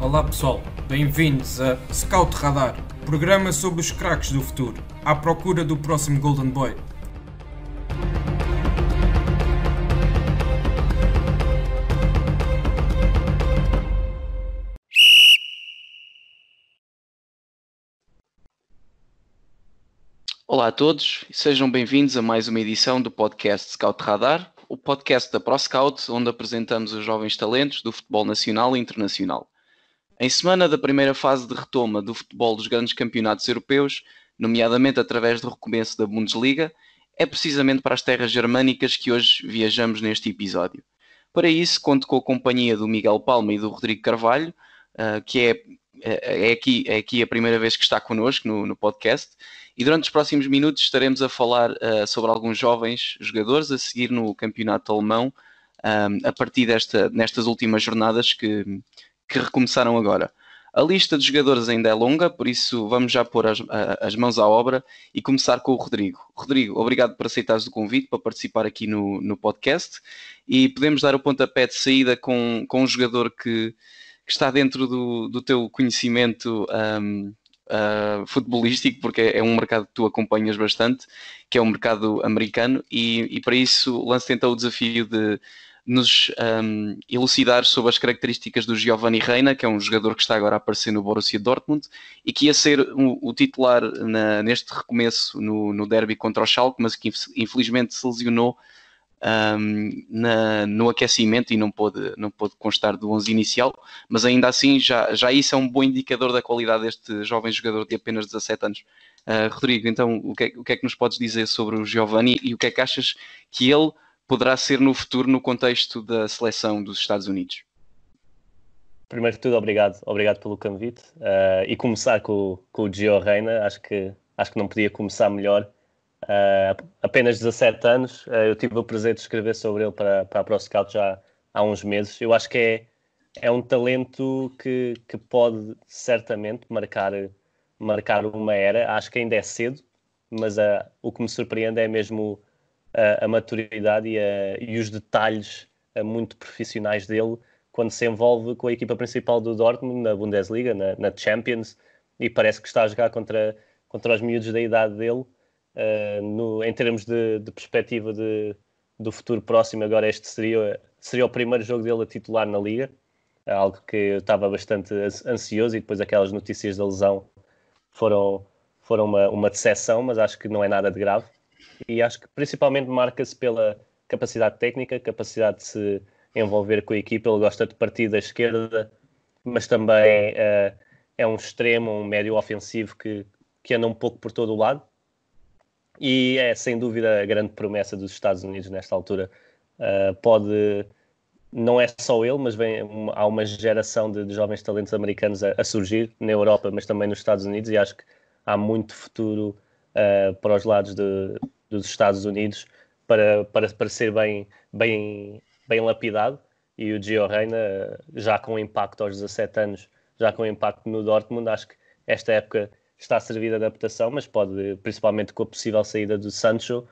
Olá pessoal, bem-vindos a Scout Radar, programa sobre os craques do futuro, à procura do próximo Golden Boy. Olá a todos e sejam bem-vindos a mais uma edição do podcast Scout Radar, o podcast da ProScout, onde apresentamos os jovens talentos do futebol nacional e internacional. Em semana da primeira fase de retoma do futebol dos grandes campeonatos europeus, nomeadamente através do recomeço da Bundesliga, é precisamente para as terras germânicas que hoje viajamos neste episódio. Para isso, conto com a companhia do Miguel Palma e do Rodrigo Carvalho, que é aqui a primeira vez que está connosco no podcast, e durante os próximos minutos estaremos a falar sobre alguns jovens jogadores a seguir no campeonato alemão, a partir nestas últimas jornadas que recomeçaram agora. A lista de jogadores ainda é longa, por isso vamos já pôr as mãos à obra e começar com o Rodrigo. Rodrigo, obrigado por aceitares o convite para participar aqui no podcast, e podemos dar o pontapé de saída com um jogador que está dentro do teu conhecimento futebolístico, porque é um mercado que tu acompanhas bastante, que é o mercado americano, e para isso lanço então o desafio de nos elucidar sobre as características do Giovanni Reina, que é um jogador que está agora a aparecer no Borussia Dortmund e que ia ser o titular neste recomeço no derby contra o Schalke, mas que infelizmente se lesionou no aquecimento e não pôde constar do 11 inicial, mas ainda assim já isso é um bom indicador da qualidade deste jovem jogador de apenas 17 anos. Rodrigo, então o que é que nos podes dizer sobre o Giovanni e o que é que achas que ele poderá ser no futuro no contexto da seleção dos Estados Unidos? Primeiro de tudo, obrigado pelo convite, e começar com o Gio Reyna. Acho que não podia começar melhor. Apenas 17 anos, eu tive o prazer de escrever sobre ele para a ProScout já há uns meses. Eu acho que é um talento que pode certamente marcar uma era. Acho que ainda é cedo, mas o que me surpreende é mesmo a maturidade e os detalhes muito profissionais dele quando se envolve com a equipa principal do Dortmund na Bundesliga, na Champions, e parece que está a jogar contra os miúdos da idade dele. Em termos de perspectiva do futuro próximo, agora este seria o primeiro jogo dele a titular na Liga, algo que eu estava bastante ansioso, e depois aquelas notícias da lesão foram uma decepção, mas acho que não é nada de grave. E acho que principalmente marca-se pela capacidade técnica, capacidade de se envolver com a equipa. Ele gosta de partir da esquerda, mas também é um extremo, um médio ofensivo que anda um pouco por todo o lado. E é sem dúvida a grande promessa dos Estados Unidos nesta altura. Não é só ele, mas há uma geração de jovens talentos americanos a surgir na Europa, mas também nos Estados Unidos, e acho que há muito futuro para os lados dos Estados Unidos para ser bem lapidado. E o Gio Reyna, já com impacto aos 17 anos, já com impacto no Dortmund, acho que esta época está a servir de adaptação, mas principalmente com a possível saída do Sancho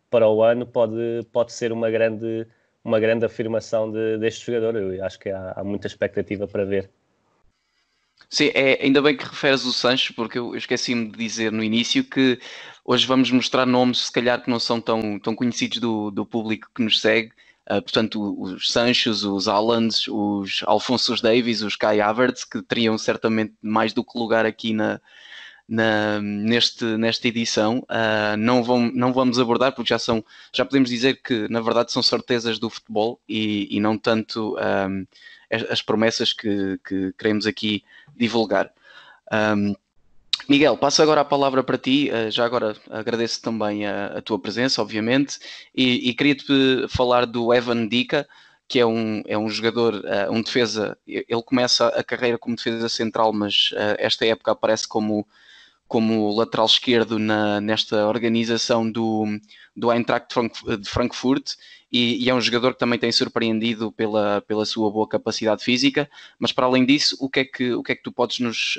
para o ano, pode ser uma grande afirmação deste jogador. Eu acho que há muita expectativa para ver. Sim, ainda bem que referes o Sancho, porque eu esqueci-me de dizer no início que hoje vamos mostrar nomes, se calhar, que não são tão conhecidos do público que nos segue. Portanto, os Sanchos, os Haalands, os Alphonso Davies, os Kai Havertz, que teriam certamente mais do que lugar aqui nesta edição. Não vamos abordar, porque já podemos dizer que na verdade são certezas do futebol e não tanto as promessas que queremos aqui divulgar. Miguel, passo agora a palavra para ti. Já agora agradeço também a tua presença, obviamente, e queria-te falar do Evan Ndicka, que é um jogador, um defesa. Ele começa a carreira como defesa central, mas esta época aparece como lateral esquerdo nesta organização do Eintracht de Frankfurt, e é um jogador que também tem surpreendido pela sua boa capacidade física. Mas para além disso, o que é que tu podes nos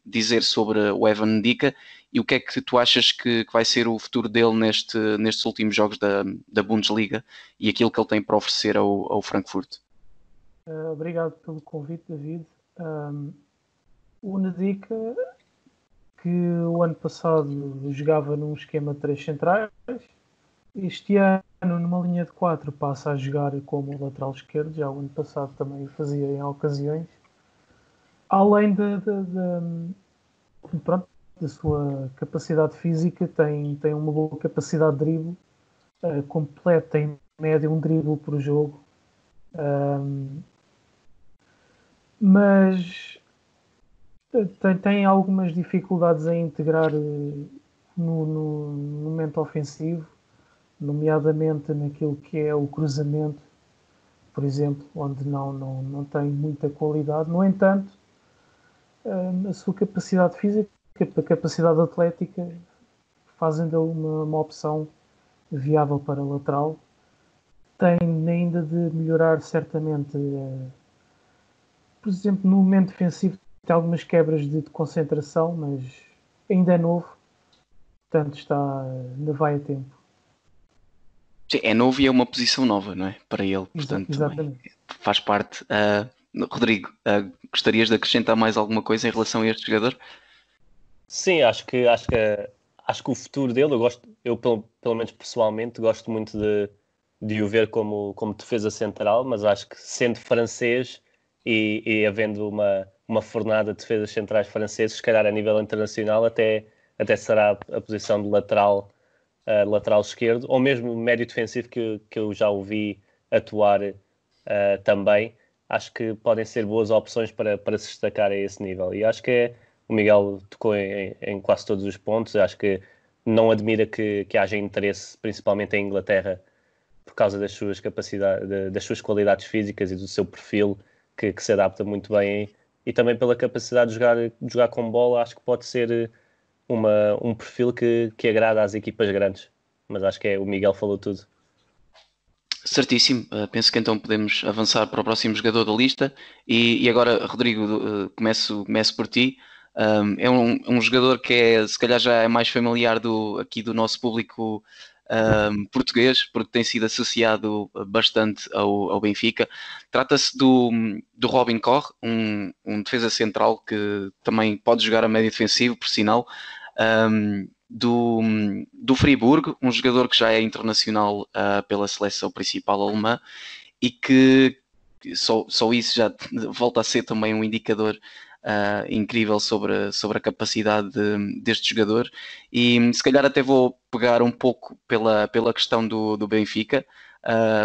dizer sobre o Evan Ndicka e o que é que tu achas que vai ser o futuro dele nestes últimos jogos da Bundesliga e aquilo que ele tem para oferecer ao Frankfurt? Obrigado pelo convite, David. O Nedica, que o ano passado jogava num esquema de 3 centrais, este ano numa linha de 4 passa a jogar como lateral esquerdo, já o ano passado também o fazia em ocasiões. Além da sua capacidade física, tem uma boa capacidade de drible, completa em média um drible por jogo. Mas tem algumas dificuldades em integrar no momento ofensivo, nomeadamente naquilo que é o cruzamento, por exemplo, onde não tem muita qualidade. No entanto, a sua capacidade física, a capacidade atlética, fazem dele uma opção viável para lateral. Tem ainda de melhorar certamente, por exemplo, no momento defensivo tem algumas quebras de concentração, mas ainda é novo, portanto ainda vai a tempo. Sim, é novo e é uma posição nova, não é? Para ele, portanto, Exatamente. Faz parte. Rodrigo, gostarias de acrescentar mais alguma coisa em relação a este jogador? Sim, acho que o futuro dele, eu pelo menos pessoalmente, gosto muito de o ver como defesa central, mas acho que sendo francês e havendo uma fornada de defesas centrais franceses, se calhar a nível internacional até será a posição de lateral esquerdo, ou mesmo médio defensivo que eu já ouvi atuar também. Acho que podem ser boas opções para se destacar a esse nível. E acho que o Miguel tocou em quase todos os pontos. Acho que não admira que haja interesse, principalmente em Inglaterra, por causa das suas capacidades, das suas qualidades físicas e do seu perfil, que se adapta muito bem. E também pela capacidade de jogar com bola, acho que pode ser um perfil que agrada às equipas grandes. Mas acho que o Miguel falou tudo. Certíssimo. Penso que então podemos avançar para o próximo jogador da lista. E agora, Rodrigo, começo por ti. É um jogador que se calhar já é mais familiar aqui do nosso público português, porque tem sido associado bastante ao Benfica. Trata-se do Robin Koch, um defesa central que também pode jogar a médio defensivo, por sinal. Do Friburgo, um jogador que já é internacional pela seleção principal alemã e que só isso já volta a ser também um indicador incrível sobre a capacidade deste jogador. E se calhar até vou pegar um pouco pela questão do Benfica.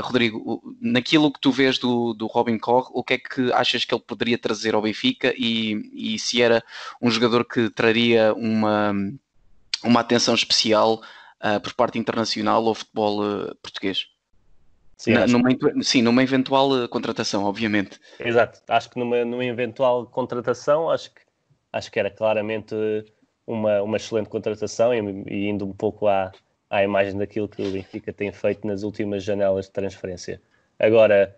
Rodrigo, naquilo que tu vês do Robin Koch, o que é que achas que ele poderia trazer ao Benfica e se era um jogador que traria uma atenção especial por parte internacional ao futebol português? Numa eventual contratação, obviamente. Exato. Acho que numa eventual contratação, acho que era claramente uma excelente contratação e indo um pouco à imagem daquilo que o Benfica tem feito nas últimas janelas de transferência. Agora,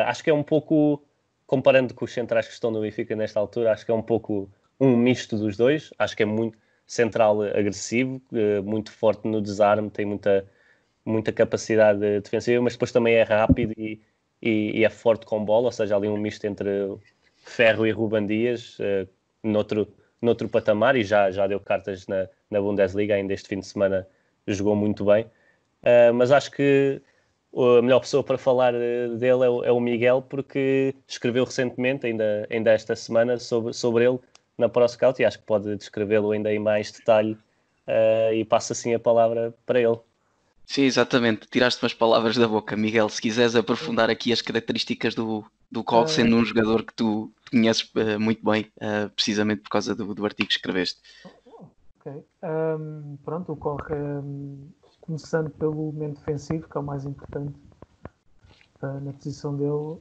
acho que é um pouco, comparando com os centrais que estão no Benfica nesta altura, acho que é um pouco um misto dos dois. Acho que é muito central agressivo, muito forte no desarme, tem muita capacidade defensiva, mas depois também é rápido e é forte com bola, ou seja, ali um misto entre Ferro e Ruben Dias, noutro patamar, e já deu cartas na Bundesliga, ainda este fim de semana jogou muito bem. Mas acho que a melhor pessoa para falar dele é o Miguel, porque escreveu recentemente, ainda esta semana, sobre ele na ProScout, e acho que pode descrevê-lo ainda em mais detalhe, e passo assim a palavra para ele. Sim, exatamente. Tiraste umas palavras da boca, Miguel. Se quiseres aprofundar aqui as características do Koch, sendo um jogador que tu conheces muito bem, precisamente por causa do artigo que escreveste. Ok. Pronto, o Koch, começando pelo momento defensivo, que é o mais importante na posição dele,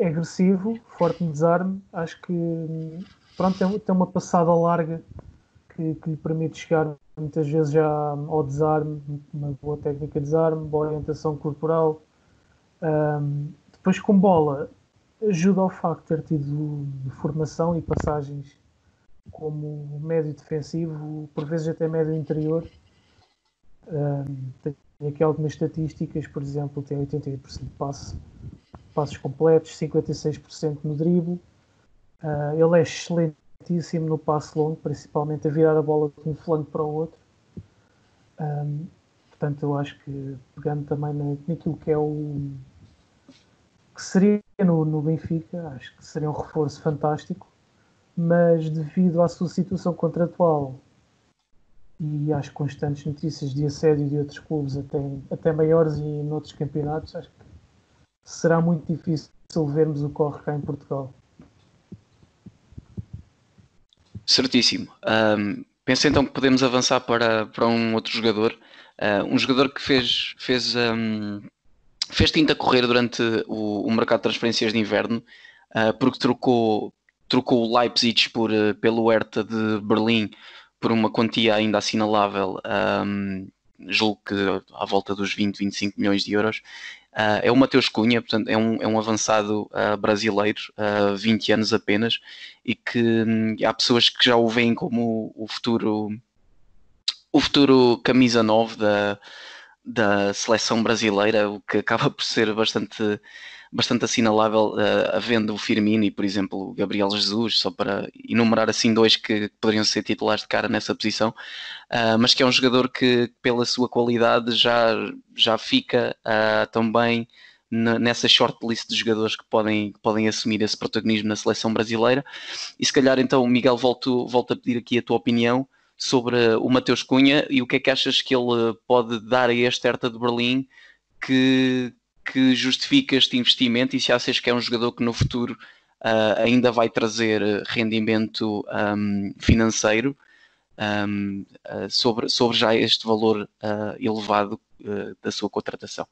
é agressivo, forte no desarme. Acho que tem uma passada larga que lhe permite chegar muitas vezes já ao desarme, uma boa técnica de desarme, boa orientação corporal. Depois com bola, ajuda ao facto de ter tido formação e passagens como médio defensivo, por vezes até médio interior. Tem aqui algumas estatísticas, por exemplo, tem 88% de passos completos, 56% no drible, Ele é excelentíssimo no passe longo, principalmente a virar a bola de um flanco para o outro. Portanto, eu acho que, pegando também naquilo que é que seria no Benfica, acho que seria um reforço fantástico, mas devido à sua situação contratual e às constantes notícias de assédio de outros clubes, até maiores e noutros campeonatos, acho que será muito difícil vermos o corre cá em Portugal. Certíssimo. Penso então que podemos avançar para um outro jogador. Um jogador que fez tinta correr durante o mercado de transferências de inverno, porque trocou o Leipzig pelo Hertha de Berlim por uma quantia ainda assinalável, julgo que à volta dos 20-25 milhões de euros. É o Mateus Cunha, portanto, é um avançado brasileiro, 20 anos apenas, e que há pessoas que já o veem como o futuro camisa 9 da seleção brasileira, o que acaba por ser bastante assinalável, havendo o Firmino e, por exemplo, o Gabriel Jesus, só para enumerar assim dois que poderiam ser titulares de cara nessa posição, mas que é um jogador que, pela sua qualidade, já fica também nessa shortlist de jogadores que podem assumir esse protagonismo na seleção brasileira. E se calhar então, Miguel, volto a pedir aqui a tua opinião sobre o Mateus Cunha e o que é que achas que ele pode dar a este Hertha de Berlim que justifica este investimento, e se achas que é um jogador que no futuro ainda vai trazer rendimento financeiro sobre já este valor elevado da sua contratação.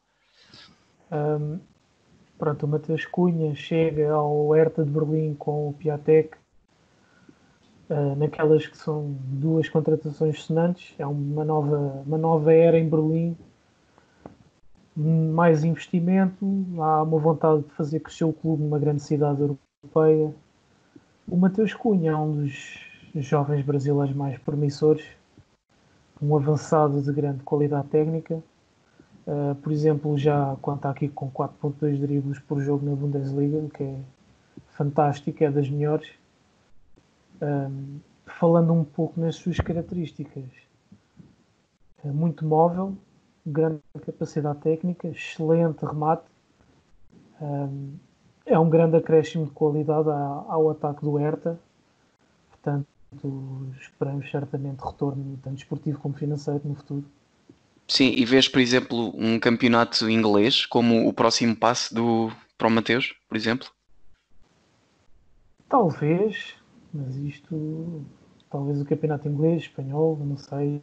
Pronto, o Mateus Cunha chega ao Hertha de Berlim com o Piatek, naquelas que são duas contratações sonantes. É uma nova era em Berlim, mais investimento, há uma vontade de fazer crescer o clube numa grande cidade europeia. O Mateus Cunha é um dos jovens brasileiros mais promissores, um avançado de grande qualidade técnica. Por exemplo, já conta aqui com 4.2 dribles por jogo na Bundesliga, que é fantástico, é das melhores. Falando um pouco nas suas características, é muito móvel, grande capacidade técnica, excelente remate, é um grande acréscimo de qualidade ao ataque do Hertha. Portanto, esperamos certamente retorno tanto esportivo como financeiro no futuro. Sim, e vês, por exemplo, um campeonato inglês como o próximo passo para o Mateus, por exemplo? Talvez, mas talvez o campeonato inglês, espanhol, não sei.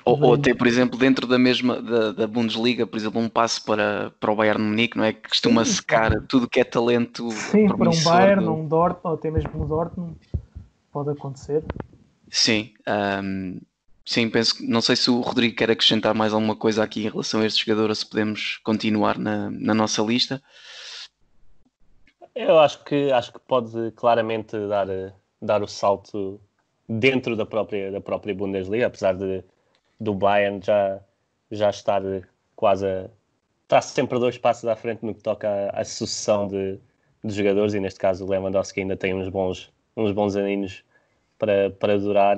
Ou até, por exemplo, dentro da mesma da Bundesliga, por exemplo, um passo para o Bayern de Munique, não é? Que costuma secar tudo que é talento. Sim, para um Bayern, um Dortmund, ou até mesmo um Dortmund, pode acontecer. Sim, sim, penso que, não sei se o Rodrigo quer acrescentar mais alguma coisa aqui em relação a este jogador, ou se podemos continuar na nossa lista. Eu acho que pode claramente dar o salto dentro da própria Bundesliga, apesar do Bayern já estar quase está sempre 2 passos à frente no que toca à sucessão de jogadores, e neste caso o Lewandowski ainda tem uns bons aninhos para durar,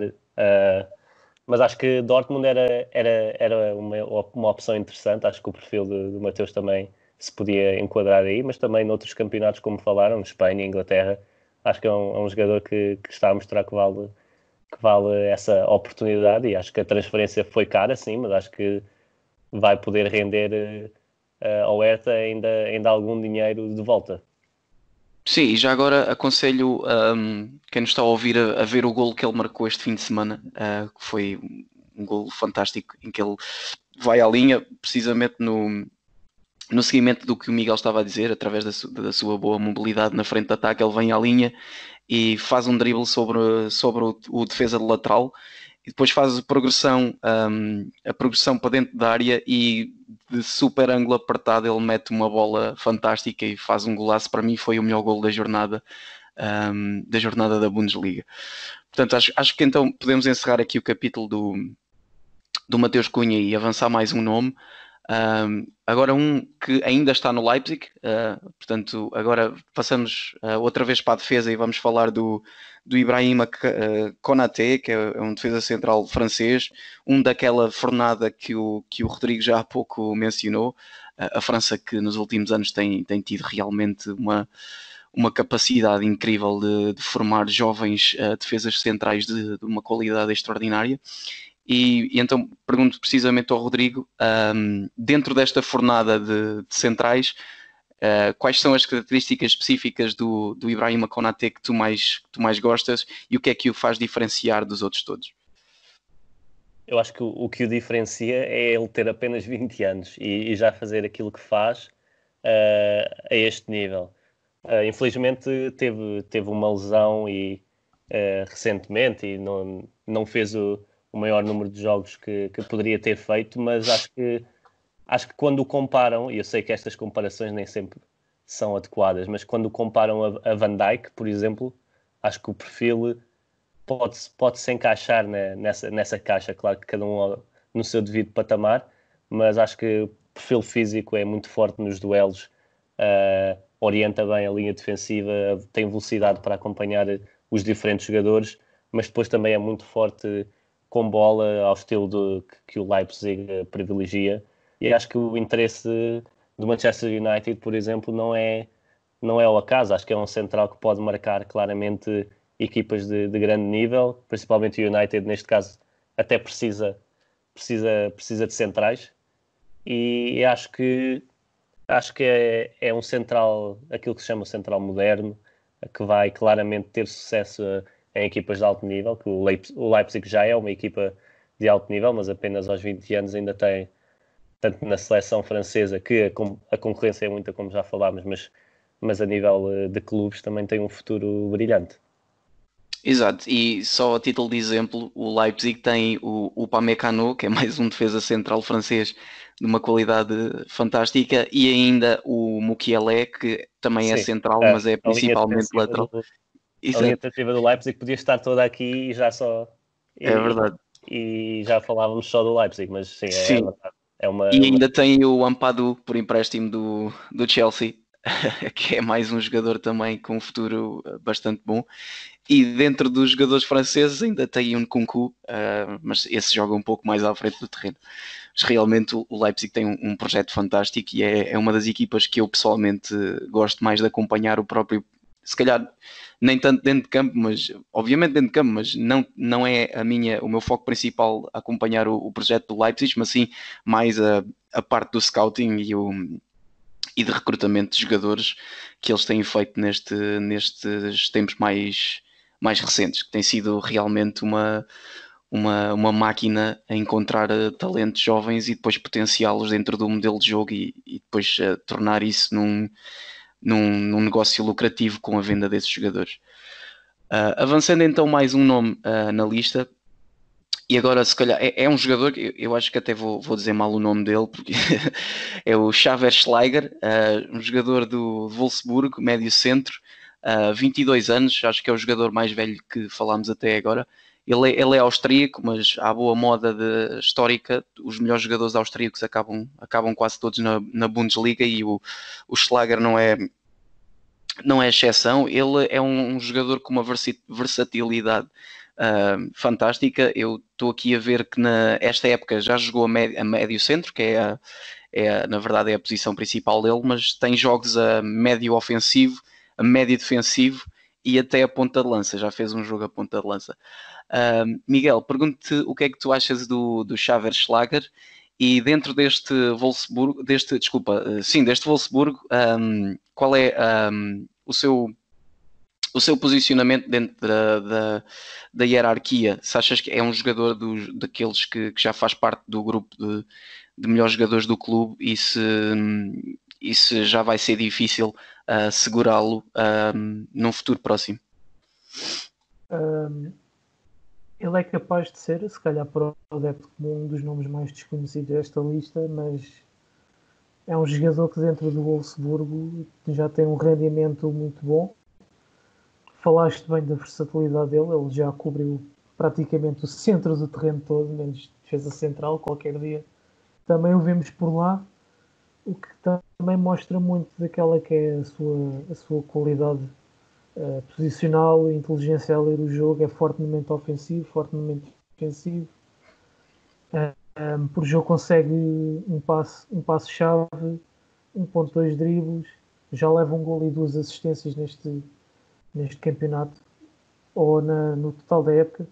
mas acho que Dortmund era uma opção interessante. Acho que o perfil do Mateus também se podia enquadrar aí, mas também noutros campeonatos, como falaram, Espanha, Inglaterra, acho que é um jogador que está a mostrar que vale essa oportunidade, e acho que a transferência foi cara, sim, mas acho que vai poder render ao Hertha ainda algum dinheiro de volta. Sim, e já agora aconselho quem nos está a ouvir a ver o golo que ele marcou este fim de semana, que foi um golo fantástico, em que ele vai à linha, precisamente no seguimento do que o Miguel estava a dizer, através da sua boa mobilidade na frente de ataque. Ele vem à linha e faz um drible sobre o defesa de lateral, e depois faz a progressão para dentro da área, e de super ângulo apertado ele mete uma bola fantástica e faz um golaço. Para mim foi o melhor golo da jornada da Bundesliga. Portanto, acho que então podemos encerrar aqui o capítulo do Mateus Cunha e avançar mais um nome. Agora um que ainda está no Leipzig, portanto agora passamos outra vez para a defesa e vamos falar do Ibrahima Konaté, que é um defesa central francês, daquela fornada que o Rodrigo já há pouco mencionou. A França, que nos últimos anos tem tido realmente uma capacidade incrível de formar jovens defesas centrais de uma qualidade extraordinária. E então pergunto precisamente ao Rodrigo, dentro desta fornada de centrais, quais são as características específicas do Ibrahima Konaté que tu mais gostas e o que é que o faz diferenciar dos outros todos? Eu acho que o que o diferencia é ele ter apenas 20 anos e já fazer aquilo que faz a este nível. Infelizmente teve uma lesão recentemente e não fez o maior número de jogos que poderia ter feito, mas acho que quando o comparam, e eu sei que estas comparações nem sempre são adequadas, mas quando o comparam a Van Dijk, por exemplo, acho que o perfil pode-se encaixar nessa caixa, claro que cada um no seu devido patamar, mas acho que o perfil físico é muito forte nos duelos, orienta bem a linha defensiva, tem velocidade para acompanhar os diferentes jogadores, mas depois também é muito forte com bola, ao estilo que o Leipzig privilegia. E acho que o interesse do Manchester United, por exemplo, não é ao acaso. Acho que é um central que pode marcar claramente equipas de grande nível, principalmente o United, neste caso, até precisa de centrais. E acho que é um central, aquilo que se chama central moderno, que vai claramente ter sucesso em equipas de alto nível, que o Leipzig já é uma equipa de alto nível, mas apenas aos 20 anos ainda tem, tanto na seleção francesa, que a concorrência é muita, como já falámos, mas a nível de clubes também tem um futuro brilhante. Exato, e só a título de exemplo, o Leipzig tem o Upamecano, que é mais um defesa central francês de uma qualidade fantástica, e ainda o Mukiele, que também é Sim, central, mas é principalmente lateral. A linha defensiva do Leipzig podia estar toda aqui e já só... É verdade. E já falávamos só do Leipzig, mas sim, é Sim. verdade. E ainda tem o Ampadu por empréstimo do Chelsea, que é mais um jogador também com um futuro bastante bom. E dentro dos jogadores franceses ainda tem um Nkunku, mas esse joga um pouco mais à frente do terreno. Mas realmente o Leipzig tem um projeto fantástico e é uma das equipas que eu pessoalmente gosto mais de acompanhar o próprio, se calhar nem tanto dentro de campo, mas obviamente dentro de campo, mas não é o meu foco principal acompanhar o projeto do Leipzig, mas sim mais a parte do scouting e de recrutamento de jogadores que eles têm feito nestes tempos mais recentes, que tem sido realmente uma máquina a encontrar talentos jovens e depois potenciá-los dentro do modelo de jogo e depois tornar isso num negócio lucrativo com a venda desses jogadores. Avançando então mais um nome na lista, e agora se calhar é um jogador que eu acho que até vou dizer mal o nome dele, porque é o Xaver Schleicher, um jogador do Wolfsburgo, médio centro, 22 anos, acho que é o jogador mais velho que falámos até agora. Ele é austríaco, mas à boa moda histórica, os melhores jogadores austríacos acabam quase todos na Bundesliga, e o Schleicher não é exceção. Ele é um jogador com uma versatilidade fantástica. Eu estou aqui a ver que esta época já jogou a médio centro, que na verdade é a posição principal dele, mas tem jogos a médio ofensivo, a médio defensivo e até a ponta de lança. Já fez um jogo a ponta de lança. Miguel, pergunto-te o que é que tu achas do Xaver Schlager, e dentro deste Wolfsburgo, deste Wolfsburgo, qual é o seu posicionamento dentro da hierarquia? Se achas que é um jogador daqueles que já faz parte do grupo de melhores jogadores do clube, e se já vai ser difícil segurá-lo num futuro próximo? Ele é capaz de ser, se calhar para o adepto comum, um dos nomes mais desconhecidos desta lista, mas é um jogador que dentro do Wolfsburgo já tem um rendimento muito bom. Falaste bem da versatilidade dele, ele já cobriu praticamente o centro do terreno todo, menos defesa central. Qualquer dia também o vemos por lá, o que também mostra muito daquela que é a sua qualidade posicional, inteligência a ler o jogo, é forte no momento ofensivo, forte no momento defensivo. Por jogo consegue um passo-chave, 1.2 dribles, já leva um gol e 2 assistências neste campeonato, ou no total da época.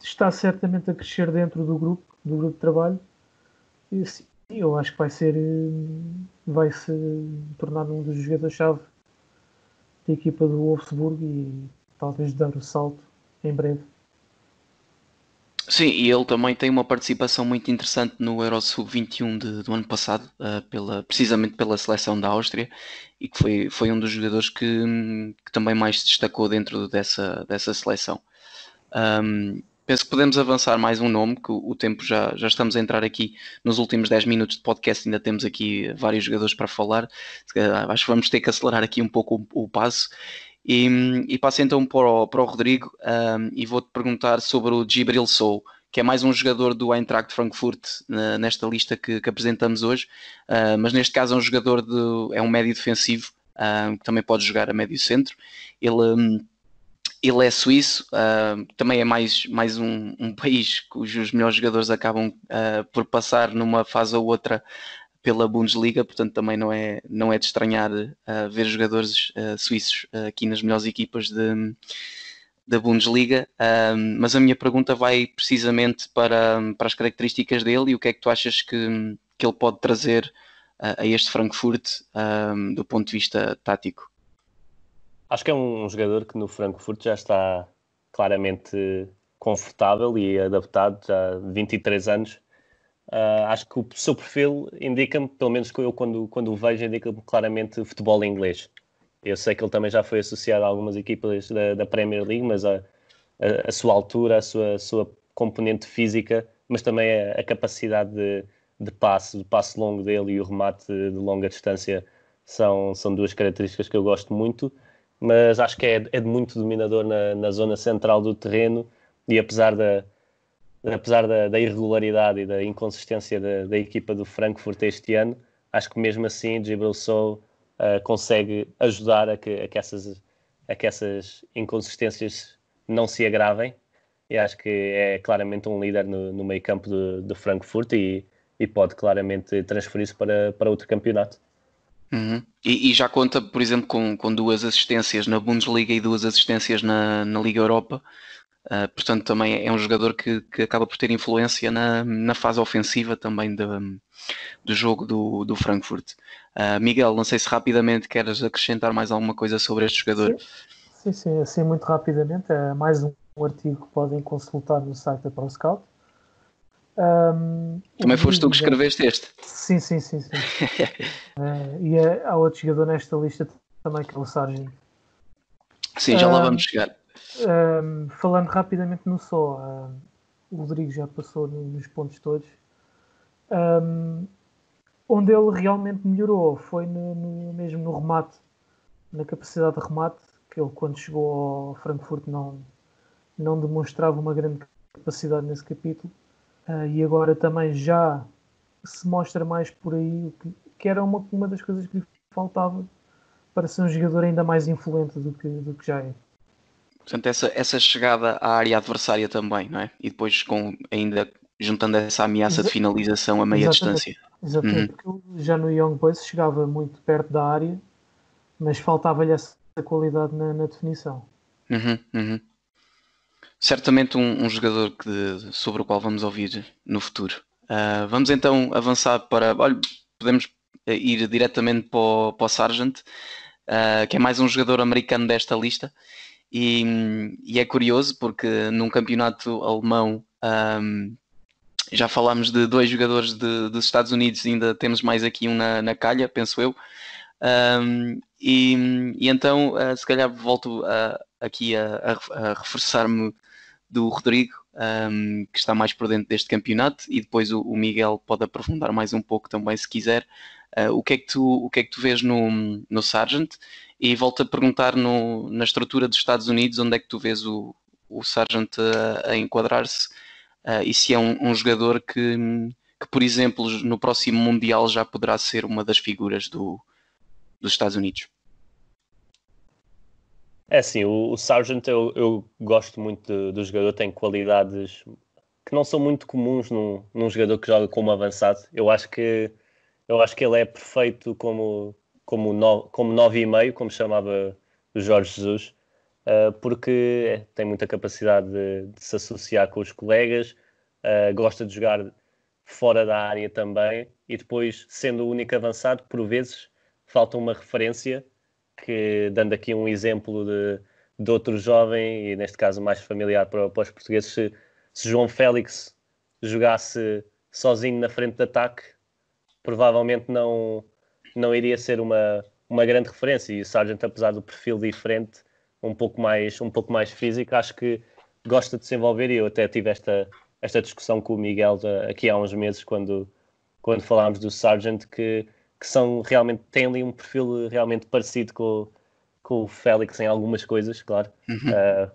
Está certamente a crescer dentro do grupo de trabalho, e sim, eu acho que vai se tornar um dos jogadores-chave da equipa do Wolfsburg e talvez dar o salto em breve. Sim, e ele também tem uma participação muito interessante no Euro Sub-21 do ano passado, precisamente pela seleção da Áustria, e que foi um dos jogadores que também mais se destacou dentro dessa seleção. Penso que podemos avançar mais um nome, que o tempo já estamos a entrar aqui nos últimos 10 minutos de podcast, ainda temos aqui vários jogadores para falar. Acho que vamos ter que acelerar aqui um pouco o passo. E passo então para o Rodrigo, e vou-te perguntar sobre o Djibril Sow, que é mais um jogador do Eintracht Frankfurt nesta lista que apresentamos hoje, mas neste caso é um jogador é um médio defensivo, que também pode jogar a médio centro. Ele é suíço, também é mais um país cujos melhores jogadores acabam por passar numa fase ou outra pela Bundesliga, portanto também não é de estranhar ver jogadores suíços aqui nas melhores equipas da Bundesliga, mas a minha pergunta vai precisamente para as características dele e o que é que tu achas que ele pode trazer a este Frankfurt do ponto de vista tático. Acho que é um jogador que no Frankfurt já está claramente confortável e adaptado, já 23 anos. Acho que o seu perfil indica-me, pelo menos eu quando o vejo, indica-me claramente futebol inglês. Eu sei que ele também já foi associado a algumas equipas da Premier League, mas a sua altura, a sua componente física, mas também a capacidade de passe longo dele e o remate de longa distância são duas características que eu gosto muito, mas acho que é de muito dominador na zona central do terreno e apesar da irregularidade e da inconsistência da equipa do Frankfurt este ano, acho que mesmo assim Djibril Sow consegue ajudar a que essas inconsistências não se agravem, e acho que é claramente um líder no meio campo do Frankfurt e pode claramente transferir-se para outro campeonato. Uhum. E já conta, por exemplo, com 2 assistências na Bundesliga e 2 assistências na Liga Europa. Portanto, também é um jogador que acaba por ter influência na fase ofensiva também do jogo do Frankfurt. Miguel, não sei se rapidamente queres acrescentar mais alguma coisa sobre este jogador. Sim, assim muito rapidamente. É mais um artigo que podem consultar no site da ProScout. Também foste tu que escreveste este? Sim. E há outro jogador nesta lista também, que é o Sargent. Sim, já lá vamos chegar. Falando rapidamente no Sow, o Rodrigo já passou nos pontos todos. Onde ele realmente melhorou foi mesmo no remate, na capacidade de remate, que ele quando chegou ao Frankfurt não demonstrava uma grande capacidade nesse capítulo. E agora também já se mostra mais por aí, que era uma das coisas que lhe faltava para ser um jogador ainda mais influente do que já é. Portanto, essa chegada à área adversária também, não é? E depois ainda juntando essa ameaça de finalização a meia distância. Exatamente, porque já no Young Boys chegava muito perto da área, mas faltava-lhe essa qualidade na definição. Certamente um jogador sobre o qual vamos ouvir no futuro. Vamos então avançar podemos ir diretamente para o Sargent, que é mais um jogador americano desta lista, e é curioso porque num campeonato alemão já falámos de 2 jogadores dos Estados Unidos, ainda temos mais aqui um na calha, penso eu. E então se calhar volto aqui a reforçar-me do Rodrigo, que está mais por dentro deste campeonato, e depois o Miguel pode aprofundar mais um pouco também se quiser. O que é que tu vês no Sargent? E volto a perguntar na estrutura dos Estados Unidos, onde é que tu vês o Sargent a enquadrar-se e se é um jogador que, por exemplo, no próximo Mundial já poderá ser uma das figuras dos Estados Unidos. É assim, o Sargent eu gosto muito do jogador, tem qualidades que não são muito comuns num jogador que joga como avançado. Eu acho que ele é perfeito como 9,5, como chamava o Jorge Jesus, porque tem muita capacidade de se associar com os colegas, gosta de jogar fora da área também, e depois, sendo o único avançado, por vezes falta uma referência, que, dando aqui um exemplo de outro jovem, e neste caso mais familiar para os portugueses, se João Félix jogasse sozinho na frente de ataque, provavelmente não iria ser uma grande referência. E o Sargent, apesar do perfil diferente, um pouco mais físico, acho que gosta de se envolver, e eu até tive esta discussão com o Miguel aqui há uns meses, quando falámos do Sargent, que têm ali um perfil realmente parecido com o Félix em algumas coisas, claro.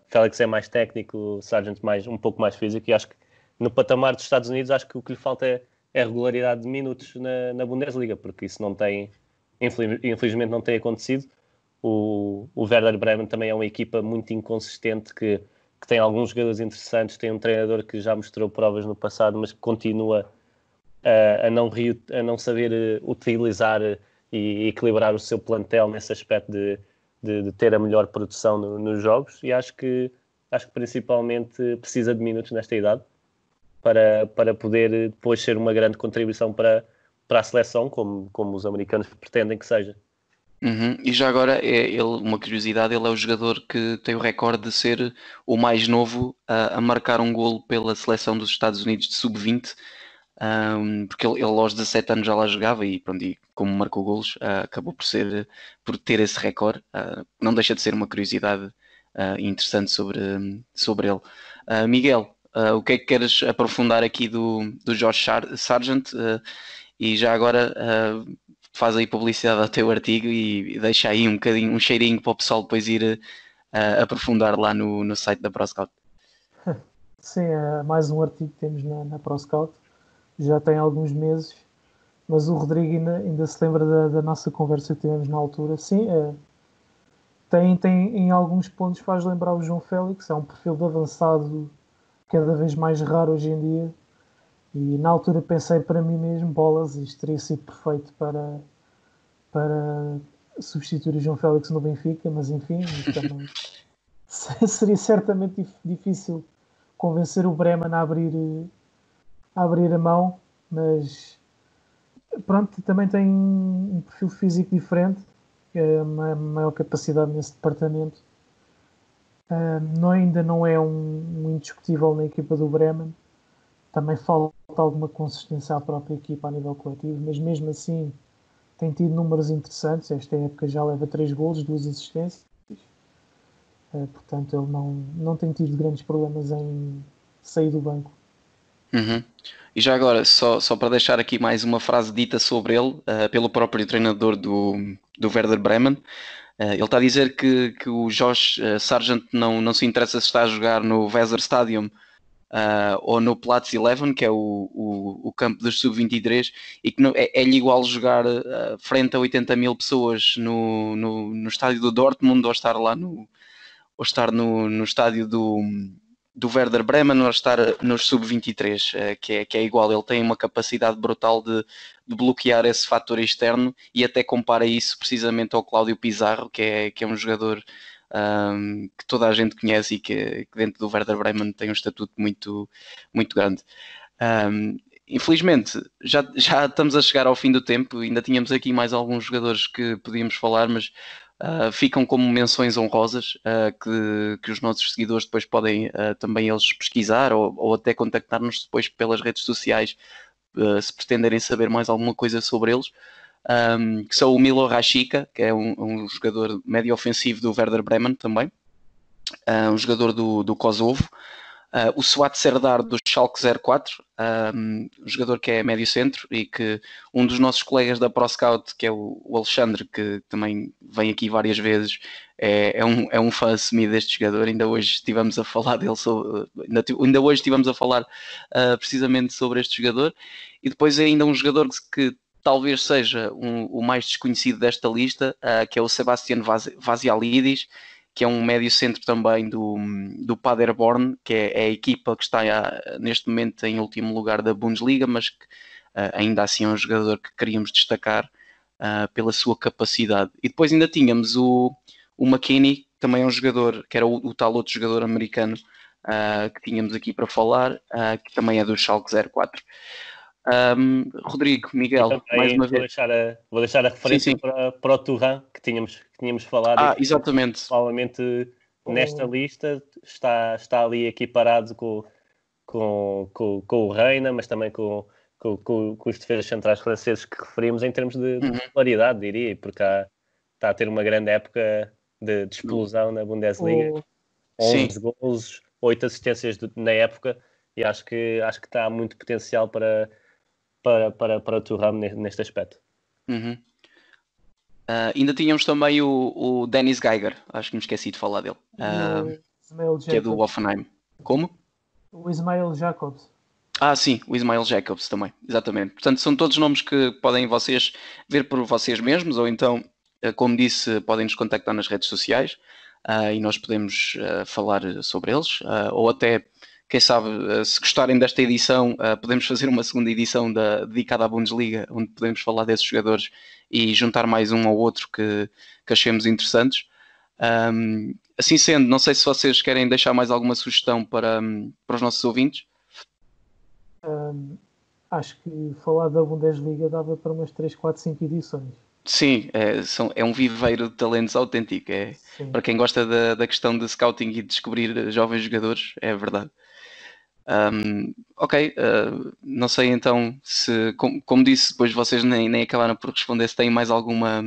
Félix é mais técnico, o Sargent um pouco mais físico, e acho que no patamar dos Estados Unidos, acho que o que lhe falta é a regularidade de minutos na Bundesliga, porque isso não tem, infelizmente não tem acontecido. O Werder Bremen também é uma equipa muito inconsistente, que tem alguns jogadores interessantes, tem um treinador que já mostrou provas no passado, mas que continua a não saber utilizar e equilibrar o seu plantel nesse aspecto de ter a melhor produção nos jogos, e acho que principalmente precisa de minutos nesta idade para poder depois ser uma grande contribuição para a seleção, como os americanos pretendem que seja. E já agora, uma curiosidade, ele é o jogador que tem o recorde de ser o mais novo a marcar um golo pela seleção dos Estados Unidos de sub-20, porque ele aos 17 anos já lá jogava, e pronto, e como marcou golos, acabou por ter esse recorde. Não deixa de ser uma curiosidade interessante sobre ele. Miguel, o que é que queres aprofundar aqui do Josh Sargent? E já agora faz aí publicidade ao teu artigo e deixa aí um cheirinho para o pessoal depois ir aprofundar lá no site da ProScout. Sim, é mais um artigo que temos na ProScout, já tem alguns meses, mas o Rodrigo ainda se lembra da nossa conversa que tivemos na altura. Sim, tem em alguns pontos, faz lembrar o João Félix, é um perfil de avançado cada vez mais raro hoje em dia, e na altura pensei para mim mesmo, bolas, isto teria sido perfeito para substituir o João Félix no Benfica, mas enfim, também seria certamente difícil convencer o Bremen a abrir a mão, mas pronto, também tem um perfil físico diferente, uma maior capacidade nesse departamento. Ainda não é um indiscutível na equipa do Bremen, também falta alguma consistência à própria equipa a nível coletivo, mas mesmo assim tem tido números interessantes. Esta época já leva 3 golos, 2 assistências, portanto ele não tem tido grandes problemas em sair do banco. E já agora, só para deixar aqui mais uma frase dita sobre ele, pelo próprio treinador do Werder Bremen. Ele está a dizer que o Josh Sargent não se interessa se está a jogar no Weserstadion ou no Platz 11, que é o campo dos sub-23, e que é-lhe igual jogar frente a 80 mil pessoas no estádio do Dortmund, ou estar lá no estádio do Werder Bremen, ou estar nos sub-23, que é igual. Ele tem uma capacidade brutal de bloquear esse fator externo, e até compara isso precisamente ao Cláudio Pizarro, que é um jogador que toda a gente conhece, e que dentro do Werder Bremen tem um estatuto muito, muito grande. Infelizmente já estamos a chegar ao fim do tempo. Ainda tínhamos aqui mais alguns jogadores que podíamos falar, mas ficam como menções honrosas, que os nossos seguidores depois podem também eles pesquisar, ou até contactar-nos depois pelas redes sociais, se pretenderem saber mais alguma coisa sobre eles. Que são o Milo Rashica, que é um jogador médio ofensivo do Werder Bremen também, um jogador do Kosovo, O Suat Serdar do Schalke 04, um jogador que é médio centro e que um dos nossos colegas da ProScout, que é o Alexandre, que também vem aqui várias vezes, é um fã assumido deste jogador. Ainda hoje estivemos a falar dele, ainda hoje estivemos a falar precisamente sobre este jogador. E depois é ainda um jogador que talvez seja o mais desconhecido desta lista, que é o Sebastian Vazialidis, que é um médio centro também do Paderborn, que é a equipa que está neste momento em último lugar da Bundesliga, mas que ainda assim é um jogador que queríamos destacar pela sua capacidade. E depois ainda tínhamos o McKinney, que também é um jogador, que era o tal outro jogador americano que tínhamos aqui para falar, que também é do Schalke 04. Rodrigo, Miguel, mais uma vez. Vou deixar a referência sim. Para o Thuram, que tínhamos falado. Exatamente. Provavelmente nesta lista está ali equiparado com o Reina, mas também com os defesas centrais franceses que referimos em termos de popularidade, diria, porque está a ter uma grande época de explosão na Bundesliga. 11 golos, 8 assistências na época, e acho que está muito potencial para o Thuram neste aspecto. Ainda tínhamos também o Dennis Geiger, acho que me esqueci de falar dele, que é do Hoffenheim. Como? O Ismail Jacobs. Sim, o Ismail Jacobs também, exatamente. Portanto, são todos nomes que podem vocês ver por vocês mesmos, ou então, como disse, podem nos contactar nas redes sociais e nós podemos falar sobre eles, ou até, quem sabe, se gostarem desta edição, podemos fazer uma segunda edição dedicada à Bundesliga, onde podemos falar desses jogadores e juntar mais um ou outro que achemos interessantes. Assim sendo, não sei se vocês querem deixar mais alguma sugestão para os nossos ouvintes. Acho que falar da Bundesliga dava para umas 3, 4, 5 edições. Sim, é um viveiro de talentos autêntico. Para quem gosta da questão de scouting e de descobrir jovens jogadores, é verdade. Não sei então se, como disse, depois vocês nem acabaram por responder, se têm mais alguma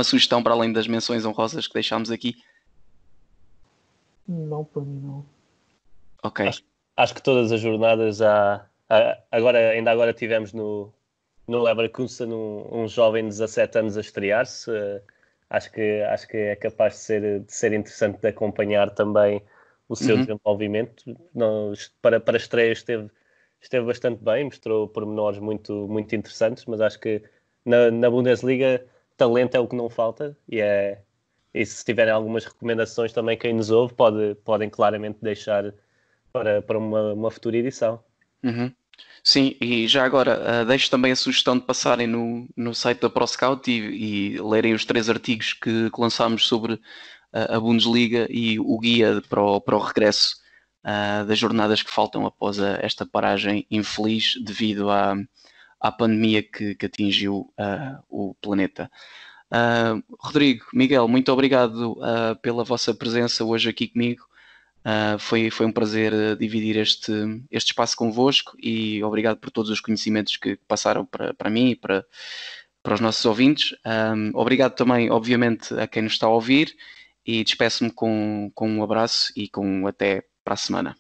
sugestão para além das menções honrosas que deixámos aqui. Não, para mim não. Ok. Acho que todas as jornadas ainda agora tivemos no Leverkusen um jovem de 17 anos a estrear-se. Acho que é capaz de ser interessante de acompanhar também o seu desenvolvimento. Para estreia esteve bastante bem, mostrou pormenores muito, muito interessantes, mas acho que na Bundesliga talento é o que não falta, e se tiverem algumas recomendações também, quem nos ouve podem claramente deixar para uma futura edição. Sim, e já agora deixo também a sugestão de passarem no site da ProScout e lerem os 3 artigos que lançámos sobre a Bundesliga e o guia para o regresso das jornadas que faltam após esta paragem infeliz devido à pandemia que atingiu o planeta. Rodrigo, Miguel, muito obrigado pela vossa presença hoje aqui comigo. Foi um prazer dividir este espaço convosco e obrigado por todos os conhecimentos que passaram para mim e para os nossos ouvintes. Obrigado também, obviamente, a quem nos está a ouvir e despeço-me com um abraço e com até para a semana.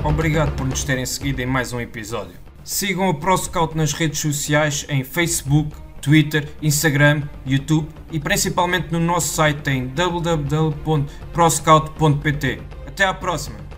Obrigado por nos terem seguido em mais um episódio. Sigam a ProScout nas redes sociais em Facebook, Twitter, Instagram, YouTube e principalmente no nosso site em www.proscout.pt. Até à próxima!